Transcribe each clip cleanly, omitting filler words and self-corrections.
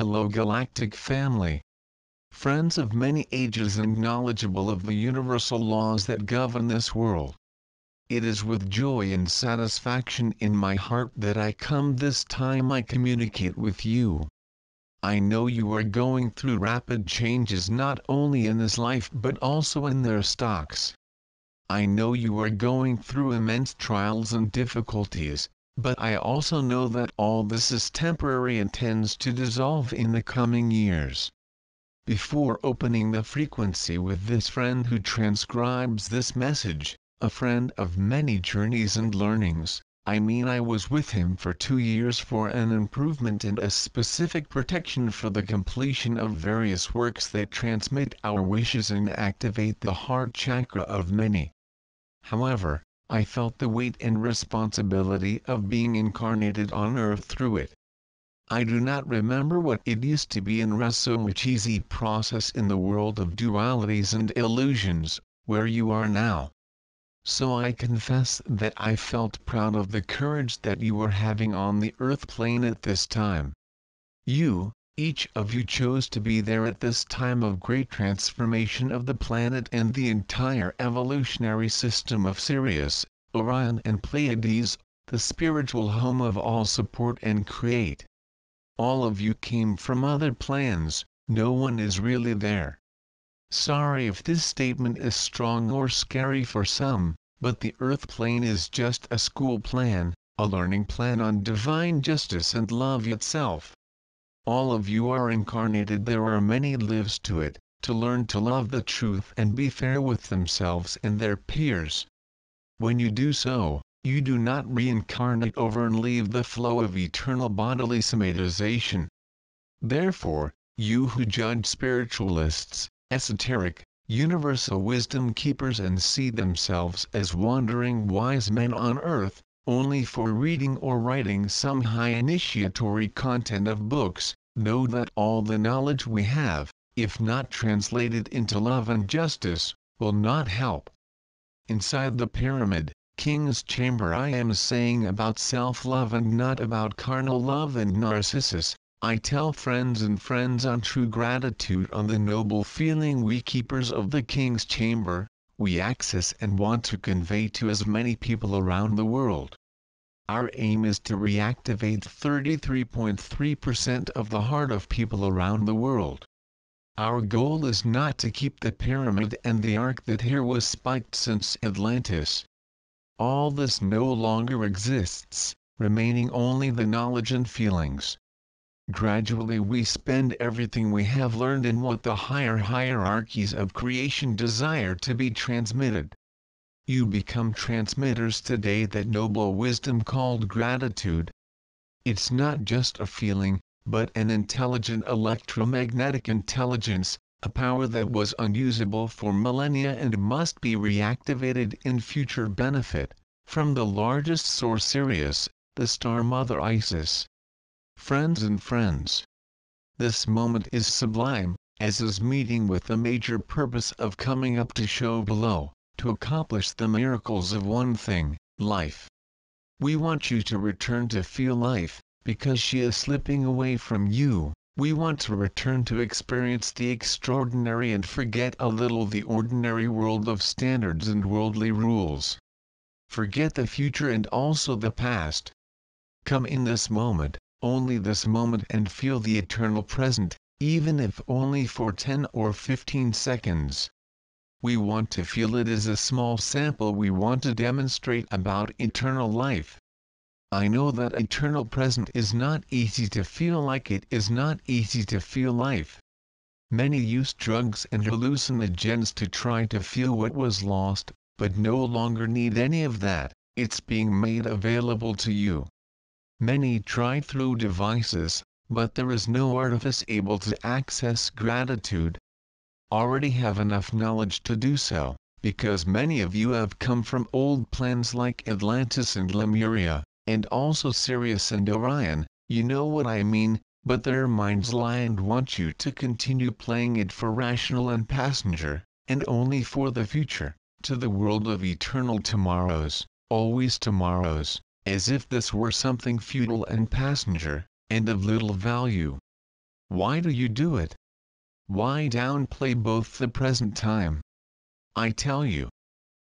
Hello Galactic Family. Friends of many ages and knowledgeable of the universal laws that govern this world. It is with joy and satisfaction in my heart that I come this time I communicate with you. I know you are going through rapid changes not only in this life but also in their stocks. I know you are going through immense trials and difficulties, but I also know that all this is temporary and tends to dissolve in the coming years. Before opening the frequency with this friend who transcribes this message, a friend of many journeys and learnings, I was with him for 2 years for an improvement and a specific protection for the completion of various works that transmit our wishes and activate the heart chakra of many. However, I felt the weight and responsibility of being incarnated on earth through it. I do not remember what it used to be in so much easy process in the world of dualities and illusions, where you are now. So I confess that I felt proud of the courage that you were having on the earth plane at this time. Each of you chose to be there at this time of great transformation of the planet and the entire evolutionary system of Sirius, Orion and Pleiades, the spiritual home of all support and create. All of you came from other plans, no one is really there. Sorry if this statement is strong or scary for some, but the earth plane is just a school plan, a learning plan on divine justice and love itself. All of you are incarnated, there are many lives to it, to learn to love the truth and be fair with themselves and their peers. When you do so, you do not reincarnate over and leave the flow of eternal bodily somatization. Therefore, you who judge spiritualists, esoteric, universal wisdom keepers and see themselves as wandering wise men on earth, only for reading or writing some high initiatory content of books, know that all the knowledge we have, if not translated into love and justice, will not help. Inside the pyramid, King's Chamber, I am saying about self-love and not about carnal love and narcissus. I tell friends on true gratitude on the noble feeling we keepers of the King's Chamber, we access and want to convey to as many people around the world. Our aim is to reactivate 33.3% of the heart of people around the world. Our goal is not to keep the pyramid and the ark that here was spiked since Atlantis. All this no longer exists, remaining only the knowledge and feelings. Gradually we spend everything we have learned in what the higher hierarchies of creation desire to be transmitted. You become transmitters today that noble wisdom called gratitude. It's not just a feeling, but an intelligent electromagnetic intelligence, a power that was unusable for millennia and must be reactivated in future benefit, from the largest source Sirius, the Star Mother Isis. Friends. This moment is sublime, as is meeting with the major purpose of coming up to show below, to accomplish the miracles of one thing, life. We want you to return to feel life, because she is slipping away from you. We want to return to experience the extraordinary and forget a little the ordinary world of standards and worldly rules. Forget the future and also the past. Come in this moment, only this moment, and feel the eternal present, even if only for 10 or 15 seconds. We want to feel it as a small sample we want to demonstrate about eternal life. I know that eternal present is not easy to feel, like it is not easy to feel life. Many use drugs and hallucinogens to try to feel what was lost, but no longer need any of that, it's being made available to you. Many try through devices, but there is no artifice able to access gratitude. Already have enough knowledge to do so, because many of you have come from old plans like Atlantis and Lemuria, and also Sirius and Orion, you know what I mean, but their minds lie and want you to continue playing it for rational and passenger, and only for the future, to the world of eternal tomorrows, always tomorrows, as if this were something futile and passenger, and of little value. Why do you do it? Why downplay both the present time? I tell you,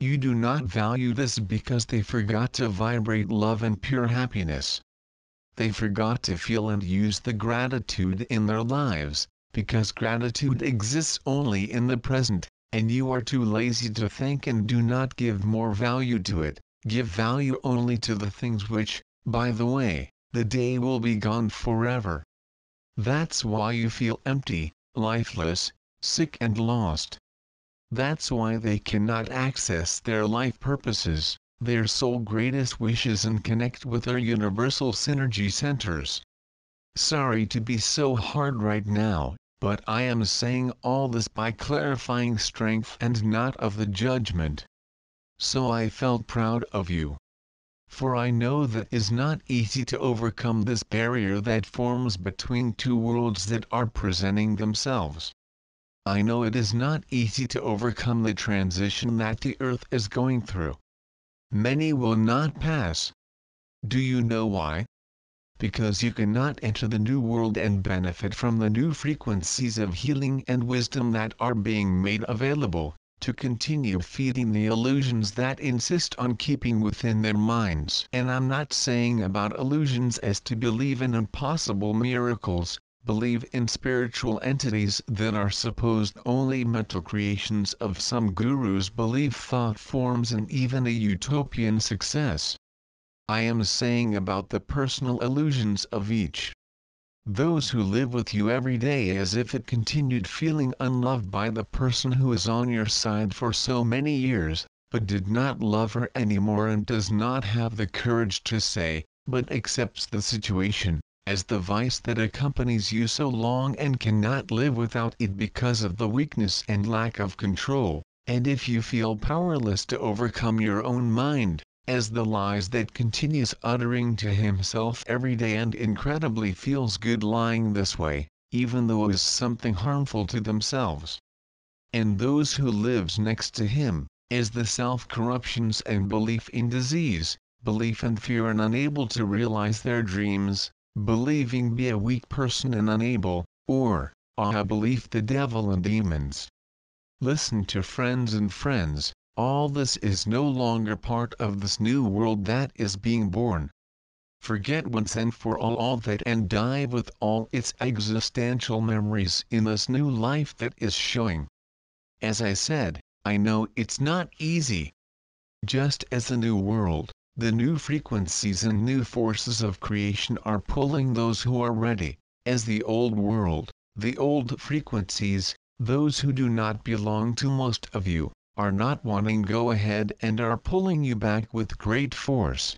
you do not value this because they forgot to vibrate love and pure happiness. They forgot to feel and use the gratitude in their lives, because gratitude exists only in the present, and you are too lazy to thank and do not give more value to it. Give value only to the things which, by the way, the day will be gone forever. That's why you feel empty, lifeless, sick and lost. That's why they cannot access their life purposes, their soul greatest wishes, and connect with their universal synergy centers. Sorry to be so hard right now, but I am saying all this by clarifying strength and not of the judgment. So I felt proud of you. For I know that it is not easy to overcome this barrier that forms between two worlds that are presenting themselves. I know it is not easy to overcome the transition that the earth is going through. Many will not pass. Do you know why? Because you cannot enter the new world and benefit from the new frequencies of healing and wisdom that are being made available, to continue feeding the illusions that insist on keeping within their minds. And I'm not saying about illusions as to believe in impossible miracles, believe in spiritual entities that are supposed only mental creations of some guru's belief thought forms and even a utopian success. I am saying about the personal illusions of each. Those who live with you every day as if it continued feeling unloved by the person who is on your side for so many years, but did not love her anymore and does not have the courage to say, but accepts the situation as the vice that accompanies you so long and cannot live without it because of the weakness and lack of control, and if you feel powerless to overcome your own mind, as the lies that continues uttering to himself every day and incredibly feels good lying this way, even though it is something harmful to themselves. And those who lives next to him, as the self-corruptions and belief in disease, belief and fear and unable to realize their dreams, believing be a weak person and unable, or, belief the devil and demons. Listen to friends and friends, all this is no longer part of this new world that is being born. Forget once and for all that and dive with all its existential memories in this new life that is showing. As I said, I know it's not easy. Just as the new world, the new frequencies and new forces of creation are pulling those who are ready, as the old world, the old frequencies, those who do not belong to most of you, are not wanting go ahead and are pulling you back with great force.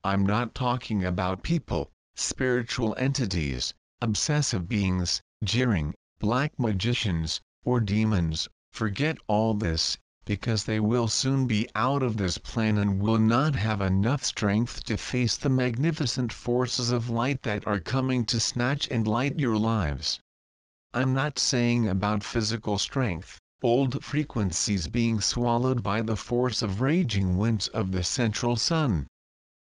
I'm not talking about people, spiritual entities, obsessive beings, jeering, black magicians, or demons. Forget all this, because they will soon be out of this plan and will not have enough strength to face the magnificent forces of light that are coming to snatch and light your lives. I'm not saying about physical strength, old frequencies being swallowed by the force of raging winds of the central sun.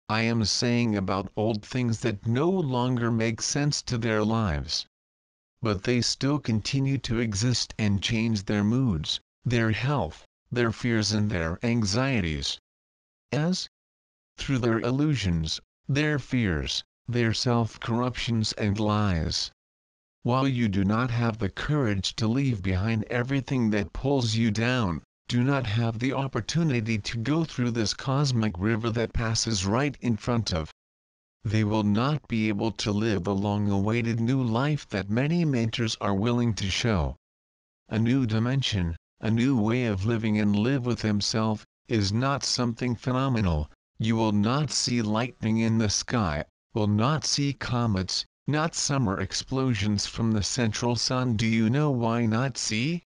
I am saying about old things that no longer make sense to their lives. But they still continue to exist and change their moods, their health, their fears and their anxieties. As, through their illusions, their fears, their self-corruptions and lies. While you do not have the courage to leave behind everything that pulls you down, do not have the opportunity to go through this cosmic river that passes right in front of. They will not be able to live the long-awaited new life that many mentors are willing to show. A new dimension, a new way of living and live with himself, is not something phenomenal. You will not see lightning in the sky, will not see comets, not summer explosions from the central sun. Do you know why not see?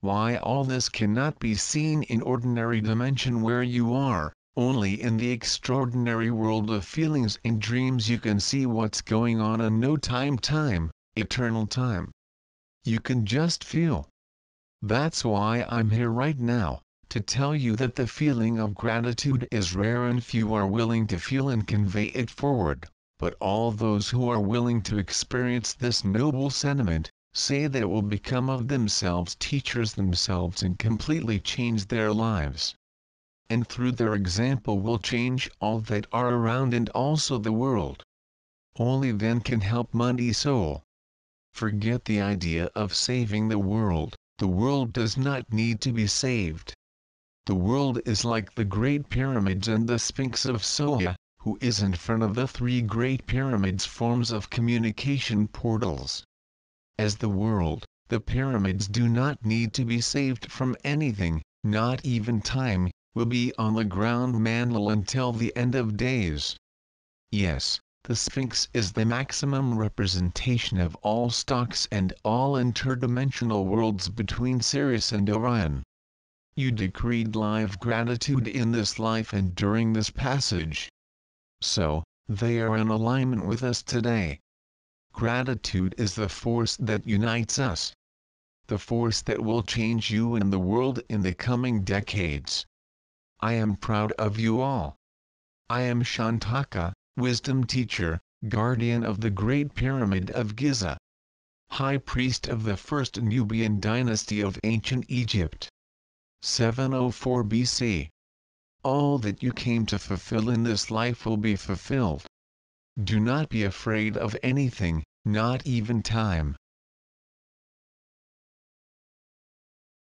Why all this cannot be seen in ordinary dimension where you are, only in the extraordinary world of feelings and dreams you can see what's going on in no time, eternal time. You can just feel. That's why I'm here right now, to tell you that the feeling of gratitude is rare and few are willing to feel and convey it forward. but all those who are willing to experience this noble sentiment, say that it will become of themselves teachers themselves and completely change their lives. And through their example will change all that are around and also the world. Only then can help money soul. Forget the idea of saving the world does not need to be saved. The world is like the Great Pyramids and the Sphinx of Soha, who is in front of the three Great Pyramids forms of communication portals. As the world, the pyramids do not need to be saved from anything, not even time, will be on the ground mantle until the end of days. Yes, the Sphinx is the maximum representation of all stocks and all interdimensional worlds between Sirius and Orion. You decreed live gratitude in this life and during this passage. So, they are in alignment with us today. Gratitude is the force that unites us. The force that will change you and the world in the coming decades. I am proud of you all. I am Shantaka, wisdom teacher, guardian of the Great Pyramid of Giza. High priest of the first Nubian dynasty of ancient Egypt. 704 BC. All that you came to fulfill in this life will be fulfilled. Do not be afraid of anything, not even time.